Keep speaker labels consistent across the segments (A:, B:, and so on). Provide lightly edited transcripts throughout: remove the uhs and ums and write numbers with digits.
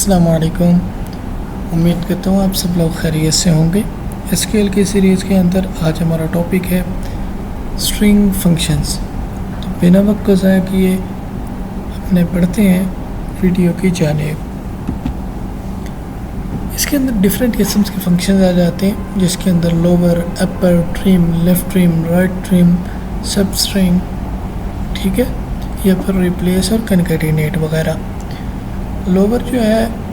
A: अस्सलाम वालेकुम। उम्मीद करता हूँ आप सब लोग खैरियत से होंगे। एसक्यूएल की सीरीज़ के अंदर आज हमारा टॉपिक है स्ट्रिंग फंक्शंस। तो बिना वक्त ज़ाया किए अपने पढ़ते हैं वीडियो की जानिब। इसके अंदर डिफरेंट किस्म्स के फंक्शंस आ जाते हैं, जिसके अंदर lower, upper, trim, left trim, right trim, सब स्ट्रिंग, ठीक है, या फिर रिप्लेस और कनकैटिनेट वगैरह। लोअर जो है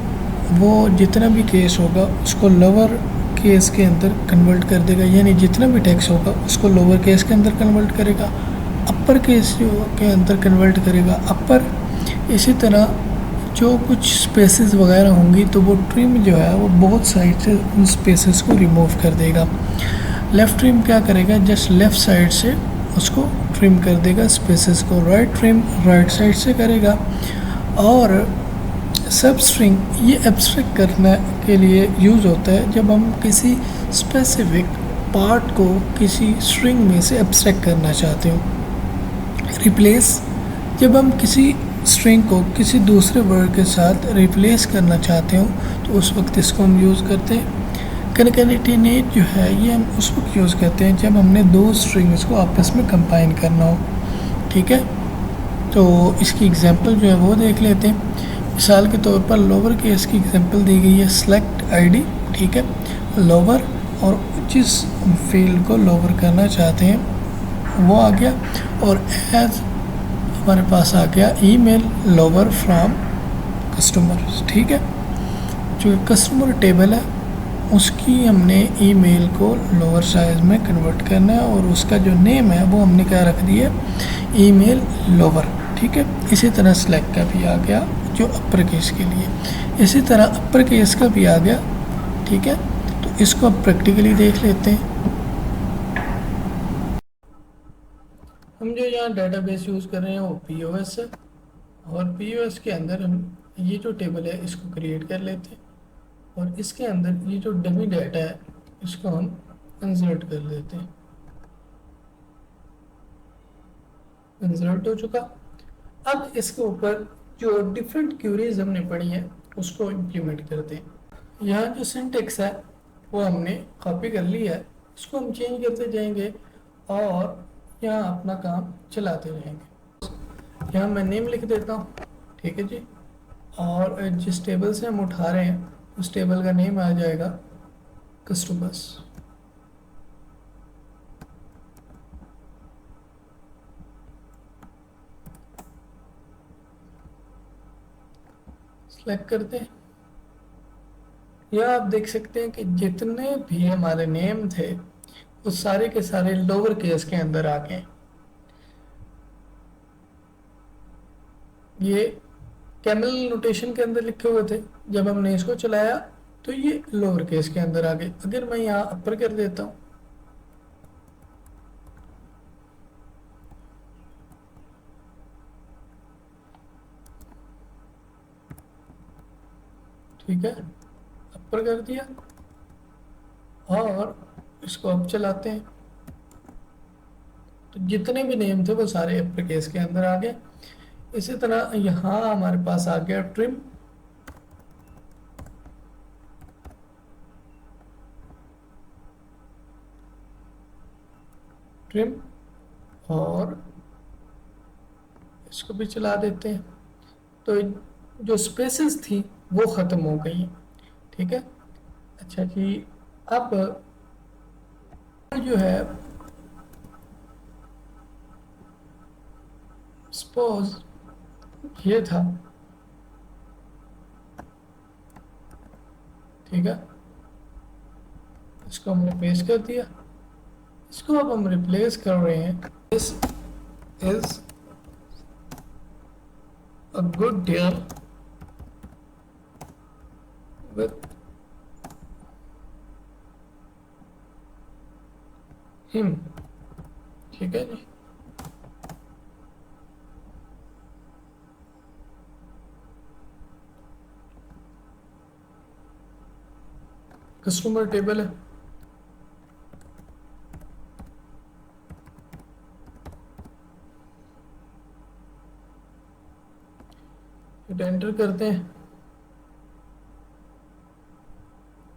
A: वो जितना भी केस होगा उसको लोअर केस के अंदर कन्वर्ट कर देगा, यानी जितना भी टेक्स्ट होगा उसको लोअर केस के अंदर कन्वर्ट करेगा। अपर केस जो के अंदर कन्वर्ट करेगा अपर। इसी तरह जो कुछ स्पेसेस वगैरह होंगी तो वो ट्रिम जो है वो बहुत साइड से उन स्पेसेस को रिमूव कर देगा। लेफ़्ट ट्रिम क्या करेगा, जस्ट लेफ़्ट साइड से उसको ट्रिम कर देगा स्पेसेस को। राइट ट्रिम राइट साइड से करेगा। और सब स्ट्रिंग ये एब्स्ट्रैक्ट करने के लिए यूज़ होता है जब हम किसी स्पेसिफिक पार्ट को किसी स्ट्रिंग में से एब्स्ट्रैक्ट करना चाहते हो। रिप्लेस, जब हम किसी स्ट्रिंग को किसी दूसरे वर्ड के साथ रिप्लेस करना चाहते हो तो उस वक्त इसको हम यूज़ करते हैं। कनकैटिनेट जो है ये हम उस वक्त यूज़ करते हैं जब हमने दो स्ट्रिंग्स को आपस में कंबाइन करना हो, ठीक है। तो इसकी एग्जांपल जो है वो देख लेते हैं। मिसाल के तौर पर लोअर केस की एग्जांपल दी गई है सेलेक्ट आईडी, ठीक है। लोअर और जिस फील्ड को लोअर करना चाहते हैं वो आ गया। और एज हमारे पास आ गया ईमेल लोअर फ्रॉम कस्टमर, ठीक है। जो कस्टमर टेबल है उसकी हमने ईमेल को लोअर साइज में कन्वर्ट करना है और उसका जो नेम है वो हमने क्या रख दिया, ईमेल लोअर, ठीक है। इसी तरह सेलेक्ट का भी आ गया जो अपर केस के लिए, इसी तरह अपर केस का भी आ गया, ठीक है। तो इसको अब प्रैक्टिकली देख लेते हैं। हम जो यहाँ डेटाबेस यूज़ कर रहे हैं वो पीओएस है और पीओएस के अंदर हम ये जो टेबल है इसको क्रिएट कर लेते हैं और इसके अंदर ये जो डमी डाटा है इसको हम इंसर्ट कर लेते हैं। इंसर्ट हो चुका। अब इसके ऊपर जो डिफरेंट क्यूरीज हमने पढ़ी हैं उसको इम्प्लीमेंट करते हैं। यहाँ जो सिंटेक्स है वो हमने कॉपी कर लिया है, इसको हम चेंज करते जाएंगे और यहाँ अपना काम चलाते रहेंगे। यहाँ मैं नेम लिख देता हूँ, ठीक है जी। और जिस टेबल से हम उठा रहे हैं उस टेबल का नेम आ जाएगा कस्टमर्स। सेलेक्ट करते हैं। यह आप देख सकते हैं कि जितने भी हमारे नेम थे वो सारे के सारे लोअर केस के अंदर आ गए। ये कैमल नोटेशन के अंदर लिखे हुए थे, जब हमने इसको चलाया तो ये लोअर केस के अंदर आ गए। अगर मैं यहाँ अपर कर देता हूँ, ठीक है, अपर कर दिया और इसको अब चलाते हैं तो जितने भी नेम थे वो सारे अपर केस के अंदर आ गए। इसी तरह यहाँ हमारे पास आ गया ट्रिम। ट्रिम और इसको भी चला देते हैं तो जो स्पेसेस थी वो ख़त्म हो गई हैं, ठीक है। अच्छा जी, अब जो है सपोज ये था, ठीक है। इसको हमने पेस्ट कर दिया। इसको अब हम रिप्लेस कर रहे हैं। This is a good day with him, ठीक है जी। कस्टमर टेबल है, एंटर करते हैं।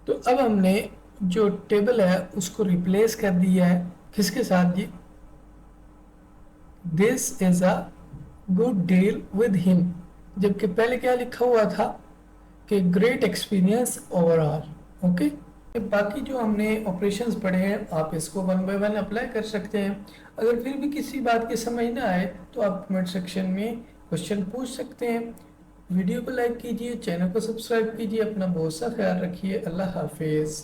A: तो अब हमने जो टेबल है उसको रिप्लेस कर दिया है किसके साथ जी, this is a good deal with him, जबकि पहले क्या लिखा हुआ था कि ग्रेट एक्सपीरियंस ओवरऑल। ओके, बाकी जो हमने ऑपरेशंस पढ़े हैं आप इसको वन बाय वन अप्लाई कर सकते हैं। अगर फिर भी किसी बात की समझ ना आए तो आप कमेंट सेक्शन में क्वेश्चन पूछ सकते हैं। वीडियो को लाइक कीजिए, चैनल को सब्सक्राइब कीजिए, अपना बहुत सा ख्याल रखिए। अल्लाह हाफिज़।